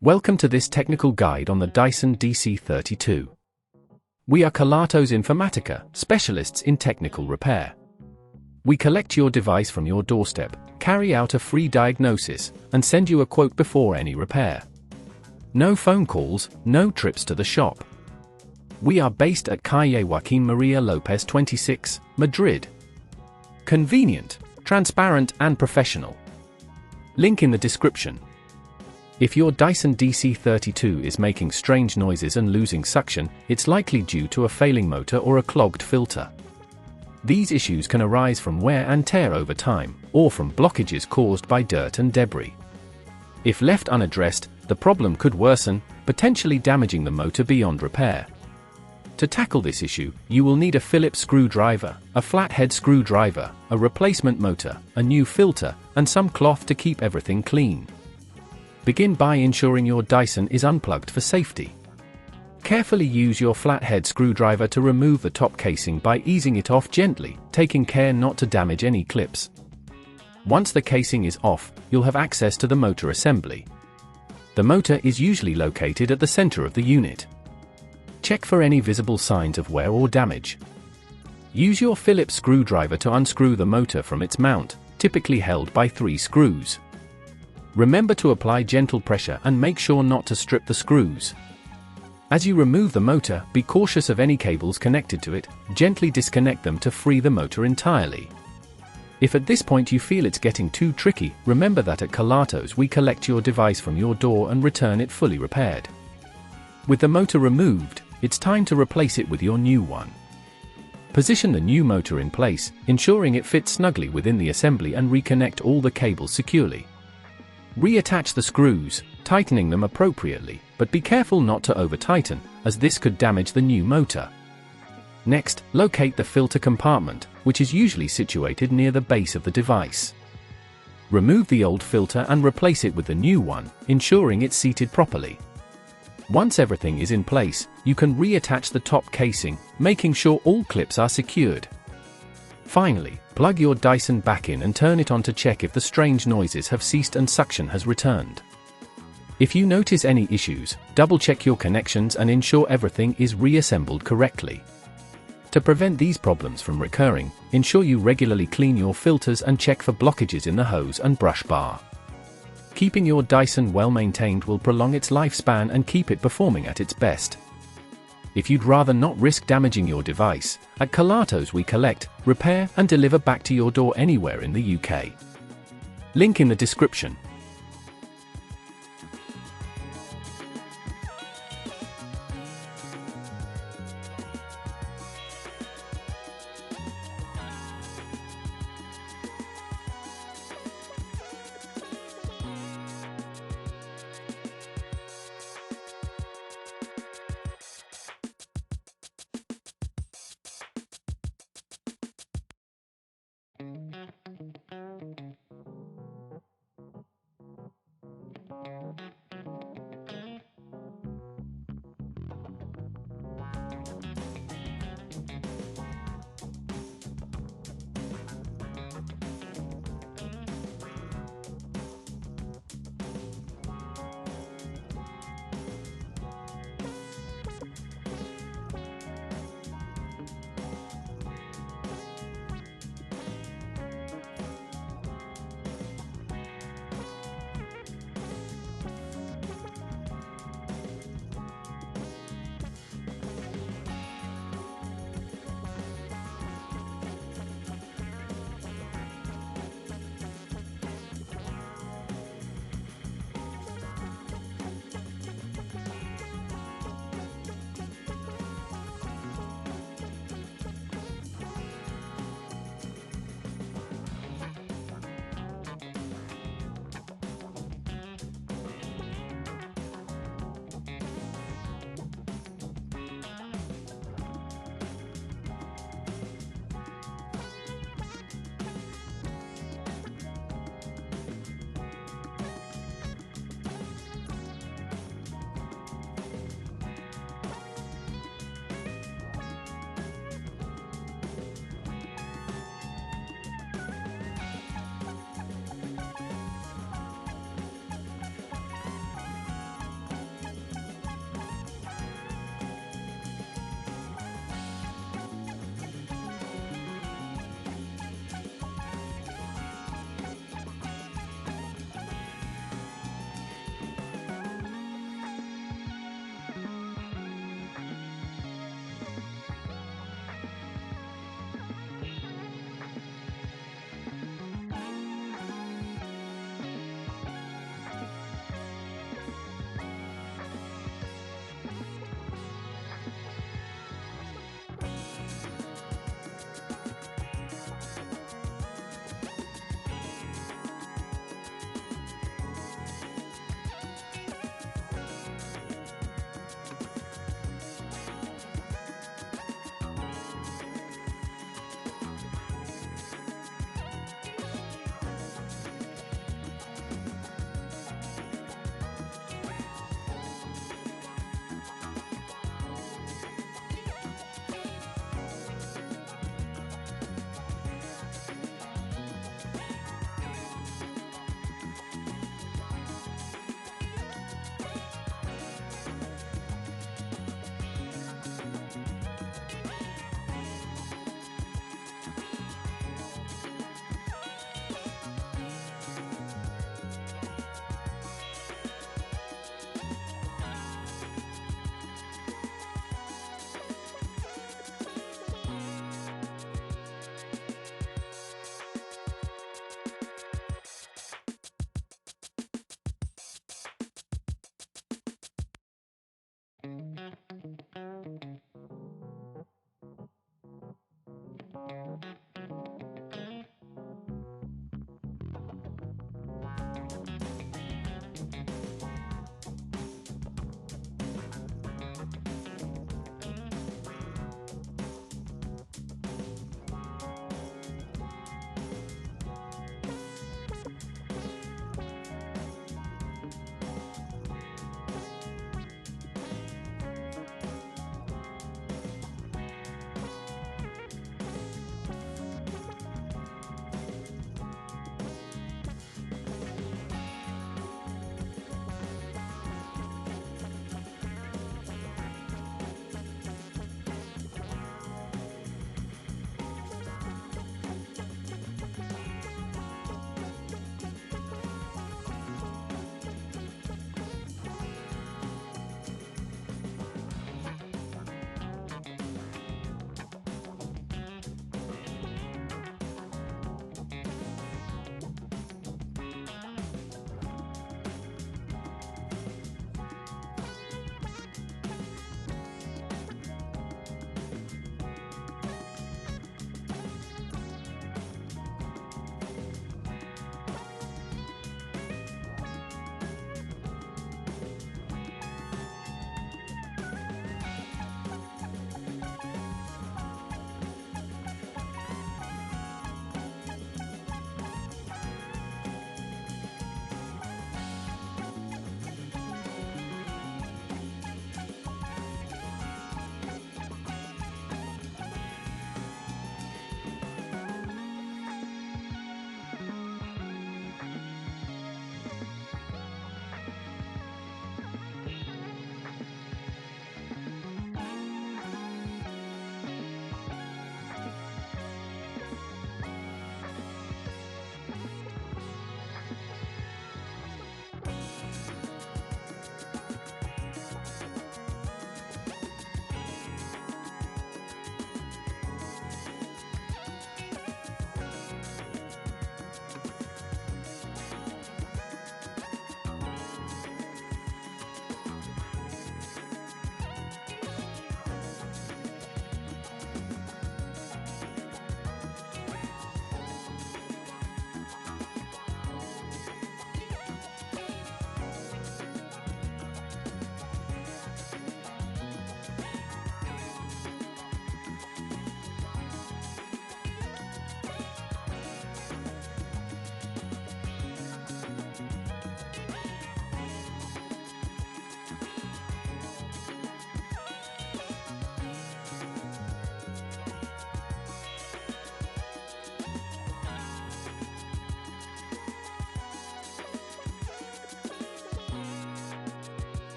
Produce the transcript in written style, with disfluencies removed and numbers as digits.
Welcome to this technical guide on the Dyson DC32. We are Kelatos Informatica, specialists in technical repair. We collect your device from your doorstep, carry out a free diagnosis, and send you a quote before any repair. No phone calls, no trips to the shop. We are based at Calle Joaquín María López 26, Madrid. Convenient, transparent and professional. Link in the description. If your Dyson DC32 is making strange noises and losing suction, it's likely due to a failing motor or a clogged filter. These issues can arise from wear and tear over time, or from blockages caused by dirt and debris. If left unaddressed, the problem could worsen, potentially damaging the motor beyond repair. To tackle this issue, you will need a Phillips screwdriver, a flathead screwdriver, a replacement motor, a new filter, and some cloth to keep everything clean. Begin by ensuring your Dyson is unplugged for safety. Carefully use your flathead screwdriver to remove the top casing by easing it off gently, taking care not to damage any clips. Once the casing is off, you'll have access to the motor assembly. The motor is usually located at the center of the unit. Check for any visible signs of wear or damage. Use your Phillips screwdriver to unscrew the motor from its mount, typically held by 3 screws. Remember to apply gentle pressure and make sure not to strip the screws. As you remove the motor, be cautious of any cables connected to it, gently disconnect them to free the motor entirely. If at this point you feel it's getting too tricky, remember that at Kelatos we collect your device from your door and return it fully repaired. With the motor removed, it's time to replace it with your new one. Position the new motor in place, ensuring it fits snugly within the assembly, and reconnect all the cables securely. Reattach the screws, tightening them appropriately, but be careful not to over-tighten, as this could damage the new motor. Next, locate the filter compartment, which is usually situated near the base of the device. Remove the old filter and replace it with the new one, ensuring it's seated properly. Once everything is in place, you can reattach the top casing, making sure all clips are secured. Finally, plug your Dyson back in and turn it on to check if the strange noises have ceased and suction has returned. If you notice any issues, double-check your connections and ensure everything is reassembled correctly. To prevent these problems from recurring, ensure you regularly clean your filters and check for blockages in the hose and brush bar. Keeping your Dyson well-maintained will prolong its lifespan and keep it performing at its best. If you'd rather not risk damaging your device, at Kelatos we collect, repair and deliver back to your door anywhere in the UK. Link in the description.